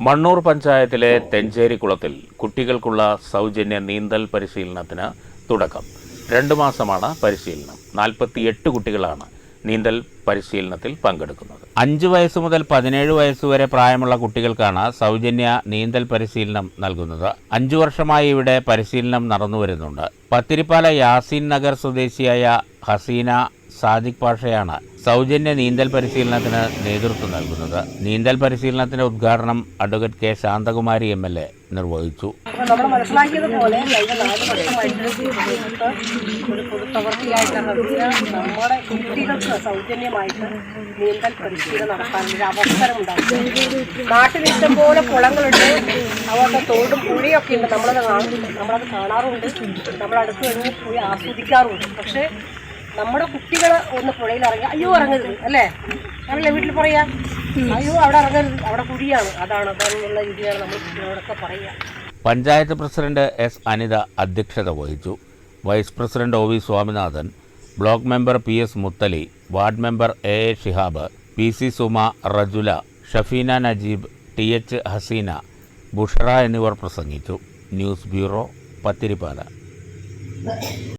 മണ്ണൂർ പഞ്ചായത്തിലെ തെഞ്ചേരിക്കുളത്തിൽ കുട്ടികൾക്കുള്ള സൗജന്യ നീന്തൽ പരിശീലനത്തിന് തുടക്കം. 2 മാസമാണ് പരിശീലനം. 48 കുട്ടികളാണ് നീന്തൽ പരിശീലനത്തിൽ പങ്കെടുക്കുന്നത്. 5 വയസ്സ് മുതൽ 17 വയസ്സുവരെ പ്രായമുള്ള കുട്ടികൾക്കാണ് സൗജന്യ നീന്തൽ പരിശീലനം നൽകുന്നത്. 5 വർഷമായി ഇവിടെ പരിശീലനം നടന്നുവരുന്നുണ്ട്. പത്തിരിപ്പാല യാസീൻ നഗർ സ്വദേശിയായ ഹസീന സാദിഖ് പാഷയാണ് സൗജന്യ നീന്തൽ പരിശീലനത്തിന് നേതൃത്വം നൽകുന്നത്. നീന്തൽ പരിശീലനത്തിന്റെ ഉദ്ഘാടനം അഡ്വക്കേറ്റ് കെ ശാന്തകുമാരി MLA നിർവഹിച്ചു. നമ്മൾ മനസ്സിലാക്കിയതുപോലെ കഴിഞ്ഞ 4 വർഷമായിട്ട് ഒരു പൊതുപ്രവർത്തിയായിട്ട് നമ്മുടെ കുട്ടികൾക്ക് സൗജന്യമായിട്ട് നീന്തൽ പരിശീലനം നടത്താനൊരു അവസരം ഉണ്ടാകും. നാട്ടിൽ ഇഷ്ടംപോലെ കുളങ്ങളുണ്ട്, അവരുടെ തോടും പുഴയൊക്കെ ഉണ്ട്. നമ്മളത് കാണാറുണ്ട്, നമ്മളടുത്ത് കഴിഞ്ഞ് പോയി ആസ്വദിക്കാറുണ്ട്. പക്ഷേ നമ്മുടെ കുട്ടികൾ ഒന്ന് പുഴയിൽ ഇറങ്ങി അയ്യോ ഇറങ്ങരുത് അല്ലേ, ഞങ്ങളെ വീട്ടിൽ പറയാ അയ്യോ അവിടെ ഇറങ്ങരുത്, അവിടെ കുഴിയാണ്, അതാണെന്നുള്ള രീതിയാണ് നമ്മൾ കുട്ടികളോടൊക്കെ പറയുക. Panchayat president S. അനിത അധ്യക്ഷത വഹിച്ചു. Vice president OV Swaminathan, block member PS Muthali, ward member AA Shihab, PC Suma, Rajula, Shafeena Najeeb, TH Haseena, Bushara എന്നിവർ പ്രസംഗിച്ചു. News bureau, Pathiripala.